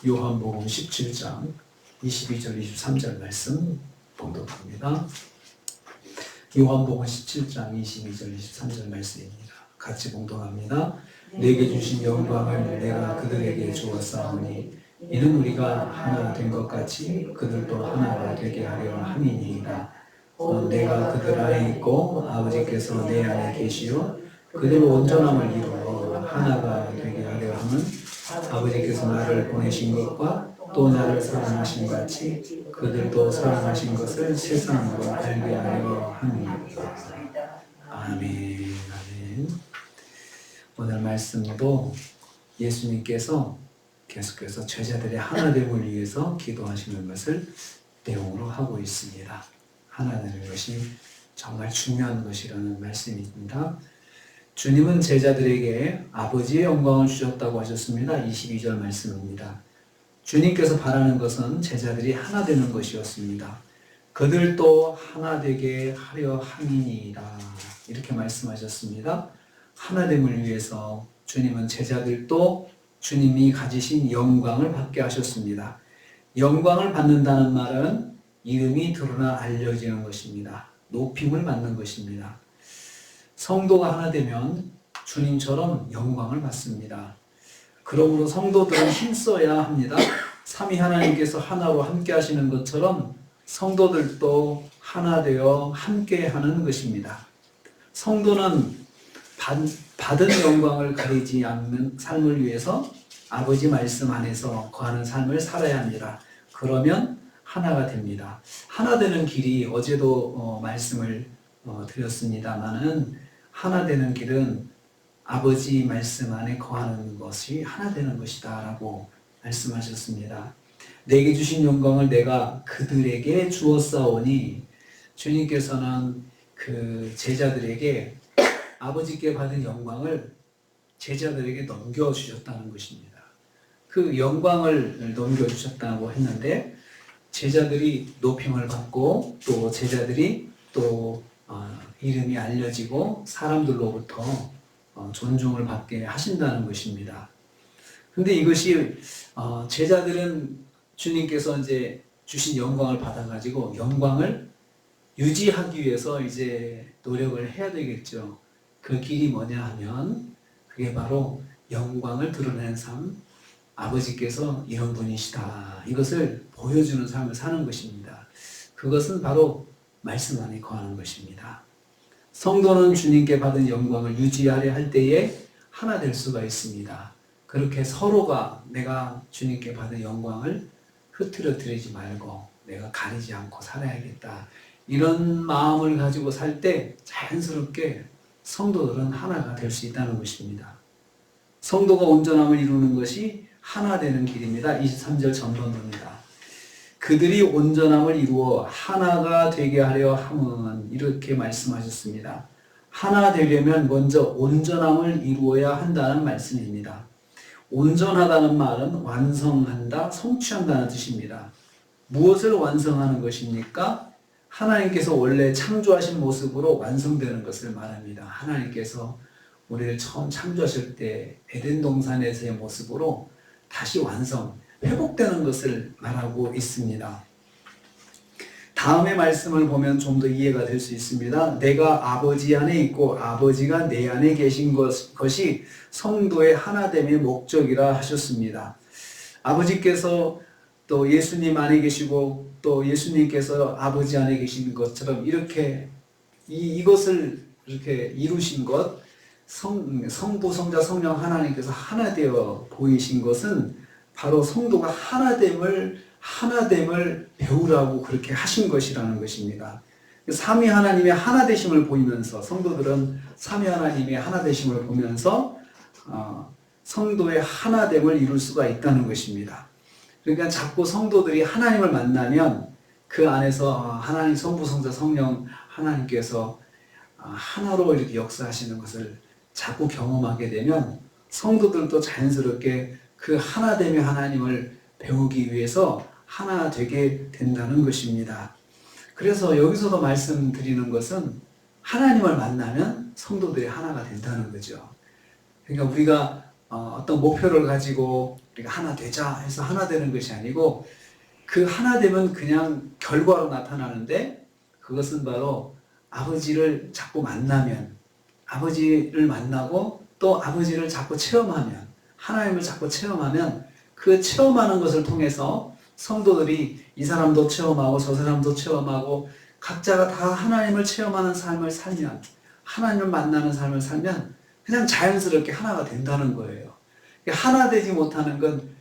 요한복음 17장 22절 23절 말씀 봉독합니다. 요한복음 17장 22절 23절 말씀입니다. 같이 봉독합니다. 내게 주신 영광을 내가 그들에게 주었사오니 이는 우리가 하나 된 것 같이 그들도 하나가 되게 하려 함이니이다. 내가 그들 안에 있고 아버지께서 내 안에 계시오 그들 온전함을 이루어 하나가 되게 하려 함은 아버지께서 나를 보내신 것과 또 나를 사랑하신 같이 그들도 사랑하신 것을 세상으로 알게 하려 함이니이다. 아멘. 아멘. 오늘 말씀도 예수님께서 계속해서 제자들의 하나됨을 위해서 기도하시는 것을 내용으로 하고 있습니다. 하나 되는 것이 정말 중요한 것이라는 말씀입니다. 주님은 제자들에게 아버지의 영광을 주셨다고 하셨습니다. 22절 말씀입니다. 주님께서 바라는 것은 제자들이 하나 되는 것이었습니다. 그들도 하나 되게 하려 함이니이다. 이렇게 말씀하셨습니다. 하나됨을 위해서 주님은 제자들도 주님이 가지신 영광을 받게 하셨습니다. 영광을 받는다는 말은 이름이 드러나 알려지는 것입니다. 높임을 받는 것입니다. 성도가 하나 되면 주님처럼 영광을 받습니다. 그러므로 성도들은 힘써야 합니다. 삼위 하나님께서 하나로 함께 하시는 것처럼 성도들도 하나 되어 함께 하는 것입니다. 성도는 받은 영광을 가리지 않는 삶을 위해서 아버지 말씀 안에서 거하는 삶을 살아야 합니다. 그러면 하나가 됩니다. 하나 되는 길이 어제도 말씀을 드렸습니다마는 하나 되는 길은 아버지 말씀 안에 거하는 것이 하나 되는 것이다 라고 말씀하셨습니다. 내게 주신 영광을 내가 그들에게 주었사오니 주님께서는 그 제자들에게 아버지께 받은 영광을 제자들에게 넘겨주셨다는 것입니다. 그 영광을 넘겨주셨다고 했는데 제자들이 높임을 받고 또 제자들이 또 이름이 알려지고 사람들로부터 존중을 받게 하신다는 것입니다. 근데 이것이 제자들은 주님께서 이제 주신 영광을 받아가지고 영광을 유지하기 위해서 이제 노력을 해야 되겠죠. 그 길이 뭐냐 하면 그게 바로 영광을 드러내는 삶, 아버지께서 이런 분이시다. 이것을 보여주는 삶을 사는 것입니다. 그것은 바로 말씀 안에 거하는 것입니다. 성도는 주님께 받은 영광을 유지하려 할 때에 하나 될 수가 있습니다. 그렇게 서로가 내가 주님께 받은 영광을 흐트러뜨리지 말고 내가 가리지 않고 살아야겠다. 이런 마음을 가지고 살 때 자연스럽게 성도들은 하나가 될 수 있다는 것입니다. 성도가 온전함을 이루는 것이 하나 되는 길입니다. 23절 전반부입니다. 그들이 온전함을 이루어 하나가 되게 하려 함은 이렇게 말씀하셨습니다. 하나 되려면 먼저 온전함을 이루어야 한다는 말씀입니다. 온전하다는 말은 완성한다, 성취한다는 뜻입니다. 무엇을 완성하는 것입니까? 하나님께서 원래 창조하신 모습으로 완성되는 것을 말합니다. 하나님께서 우리를 처음 창조하실 때 에덴 동산에서의 모습으로 다시 완성, 회복되는 것을 말하고 있습니다. 다음의 말씀을 보면 좀 더 이해가 될 수 있습니다. 내가 아버지 안에 있고 아버지가 내 안에 계신 것이 성도의 하나됨의 목적이라 하셨습니다. 아버지께서 또 예수님 안에 계시고 또 예수님께서 아버지 안에 계신 것처럼 이렇게 이것을 이렇게 이루신 것, 성부, 성자, 성령 하나님께서 하나 되어 보이신 것은 바로 성도가 하나됨을 배우라고 그렇게 하신 것이라는 것입니다. 삼위 하나님의 하나되심을 보이면서 성도들은 삼위 하나님의 하나되심을 보면서 성도의 하나됨을 이룰 수가 있다는 것입니다. 그러니까 자꾸 성도들이 하나님을 만나면 그 안에서 하나님 성부, 성자, 성령 하나님께서 하나로 이렇게 역사하시는 것을 자꾸 경험하게 되면 성도들도 자연스럽게 그 하나됨의 하나님을 배우기 위해서 하나 되게 된다는 것입니다. 그래서 여기서도 말씀드리는 것은 하나님을 만나면 성도들이 하나가 된다는 거죠. 그러니까 우리가 어떤 목표를 가지고 우리가 하나 되자 해서 하나 되는 것이 아니고 그 하나 되면 그냥 결과로 나타나는데 그것은 바로 아버지를 자꾸 만나면 아버지를 만나고 또 아버지를 자꾸 체험하면 하나님을 자꾸 체험하면 그 체험하는 것을 통해서 성도들이 이 사람도 체험하고 저 사람도 체험하고 각자가 다 하나님을 체험하는 삶을 살면 하나님을 만나는 삶을 살면 그냥 자연스럽게 하나가 된다는 거예요. 하나 되지 못하는 건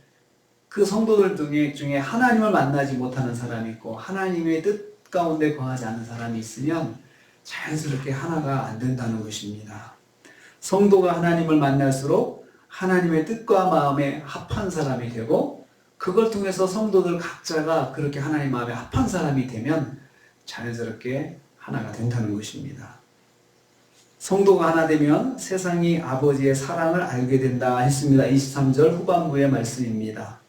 그 성도들 중에 하나님을 만나지 못하는 사람이 있고 하나님의 뜻 가운데 거하지 않는 사람이 있으면 자연스럽게 하나가 안 된다는 것입니다. 성도가 하나님을 만날수록 하나님의 뜻과 마음에 합한 사람이 되고 그걸 통해서 성도들 각자가 그렇게 하나님 마음에 합한 사람이 되면 자연스럽게 하나가 된다는 것입니다. 성도가 하나 되면 세상이 아버지의 사랑을 알게 된다 했습니다. 23절 후반부의 말씀입니다.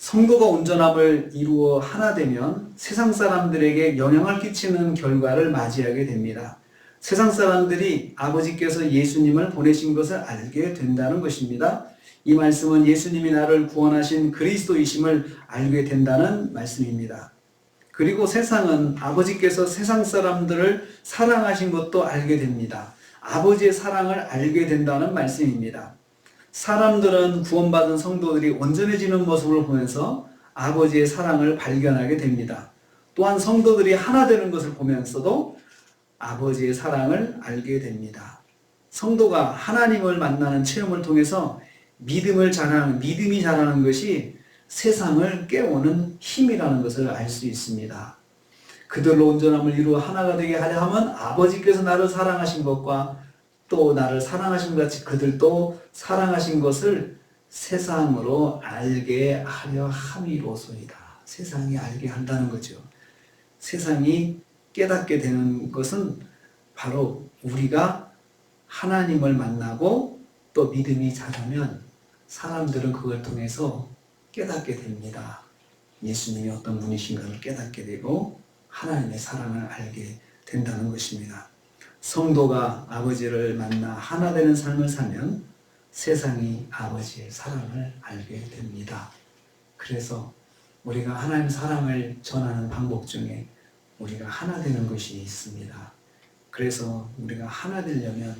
성도가 온전함을 이루어 하나 되면 세상 사람들에게 영향을 끼치는 결과를 맞이하게 됩니다. 세상 사람들이 아버지께서 예수님을 보내신 것을 알게 된다는 것입니다. 이 말씀은 예수님이 나를 구원하신 그리스도이심을 알게 된다는 말씀입니다. 그리고 세상은 아버지께서 세상 사람들을 사랑하신 것도 알게 됩니다. 아버지의 사랑을 알게 된다는 말씀입니다. 사람들은 구원받은 성도들이 온전해지는 모습을 보면서 아버지의 사랑을 발견하게 됩니다. 또한 성도들이 하나 되는 것을 보면서도 아버지의 사랑을 알게 됩니다. 성도가 하나님을 만나는 체험을 통해서 믿음이 자라는 것이 세상을 깨우는 힘이라는 것을 알 수 있습니다. 그들로 온전함을 이루어 하나가 되게 하려 하면 아버지께서 나를 사랑하신 것과 또 나를 사랑하신 것 같이 그들도 사랑하신 것을 세상으로 알게 하려 함이로소이다. 세상이 알게 한다는 거죠. 세상이 깨닫게 되는 것은 바로 우리가 하나님을 만나고 또 믿음이 자라면 사람들은 그걸 통해서 깨닫게 됩니다. 예수님이 어떤 분이신가를 깨닫게 되고 하나님의 사랑을 알게 된다는 것입니다. 성도가 아버지를 만나 하나 되는 삶을 살면 세상이 아버지의 사랑을 알게 됩니다. 그래서 우리가 하나님 사랑을 전하는 방법 중에 우리가 하나 되는 것이 있습니다. 그래서 우리가 하나 되려면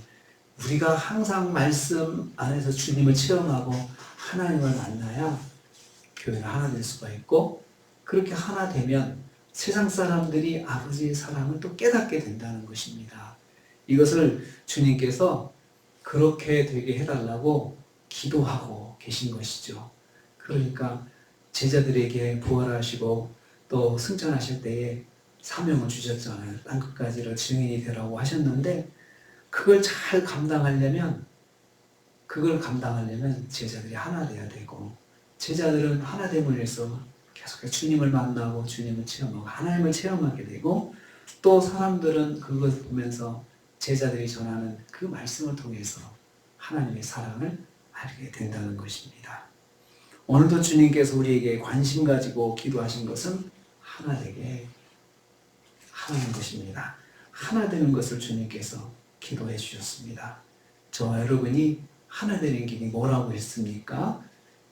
우리가 항상 말씀 안에서 주님을 체험하고 하나님을 만나야 교회가 하나 될 수가 있고 그렇게 하나 되면 세상 사람들이 아버지의 사랑을 또 깨닫게 된다는 것입니다. 이것을 주님께서 그렇게 되게 해달라고 기도하고 계신 것이죠. 그러니까 제자들에게 부활하시고 또 승천하실 때에 사명을 주셨잖아요. 땅끝까지를 증인이 되라고 하셨는데 그걸 감당하려면 제자들이 하나 돼야 되고 제자들은 하나 됨을 위해서 계속 주님을 만나고 주님을 체험하고 하나님을 체험하게 되고 또 사람들은 그것을 보면서 제자들이 전하는 그 말씀을 통해서 하나님의 사랑을 알게 된다는 것입니다. 오늘도 주님께서 우리에게 관심 가지고 기도하신 것은 하나 되게 하는 것입니다. 하나 되는 것을 주님께서 기도해 주셨습니다. 저와 여러분이 하나 되는 길이 뭐라고 했습니까?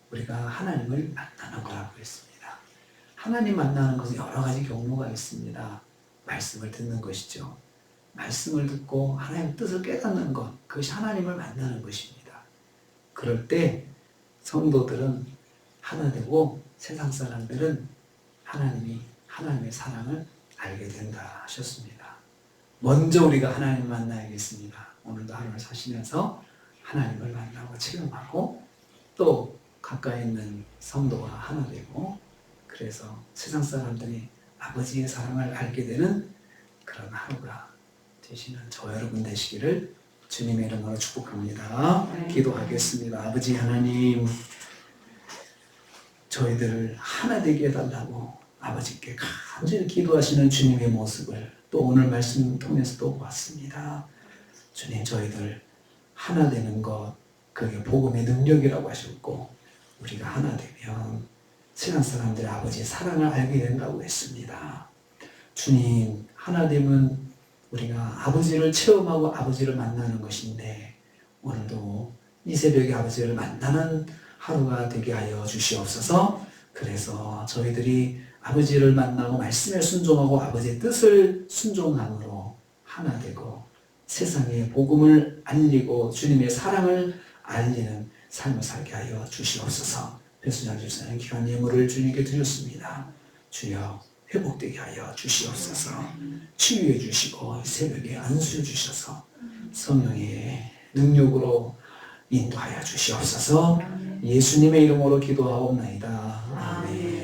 우리가 하나님을 만나는 거라고 했습니다. 하나님 만나는 것은 여러 가지 경로가 있습니다. 말씀을 듣는 것이죠. 말씀을 듣고 하나님의 뜻을 깨닫는 것, 그것이 하나님을 만나는 것입니다. 그럴 때 성도들은 하나 되고 세상 사람들은 하나님의 사랑을 알게 된다 하셨습니다. 먼저 우리가 하나님을 만나야겠습니다. 오늘도 하루를 사시면서 하나님을 만나고 체험하고 또 가까이 있는 성도와 하나 되고 그래서 세상 사람들이 아버지의 사랑을 알게 되는 그런 하루가 되시는 저 여러분 되시기를 주님의 이름으로 축복합니다. 기도하겠습니다. 아버지 하나님, 저희들을 하나 되게 해달라고 아버지께 간절히 기도하시는 주님의 모습을 또 오늘 말씀 통해서 또 봤습니다. 주님, 저희들 하나 되는 것, 그게 복음의 능력이라고 하셨고 우리가 하나 되면 세상 사람들의 아버지의 사랑을 알게 된다고 했습니다. 주님, 하나 되면 우리가 아버지를 체험하고 아버지를 만나는 것인데 오늘도 이 새벽에 아버지를 만나는 하루가 되게 하여 주시옵소서. 그래서 저희들이 아버지를 만나고 말씀에 순종하고 아버지의 뜻을 순종함으로 하나 되고 세상에 복음을 알리고 주님의 사랑을 알리는 삶을 살게 하여 주시옵소서. 배순장 집사님 귀한 예물을 주님께 드렸습니다. 주여 회복되게 하여 주시옵소서. 치유해 주시고 새벽에 안수해 주셔서 성령의 능력으로 인도하여 주시옵소서. 예수님의 이름으로 기도하옵나이다. 아멘.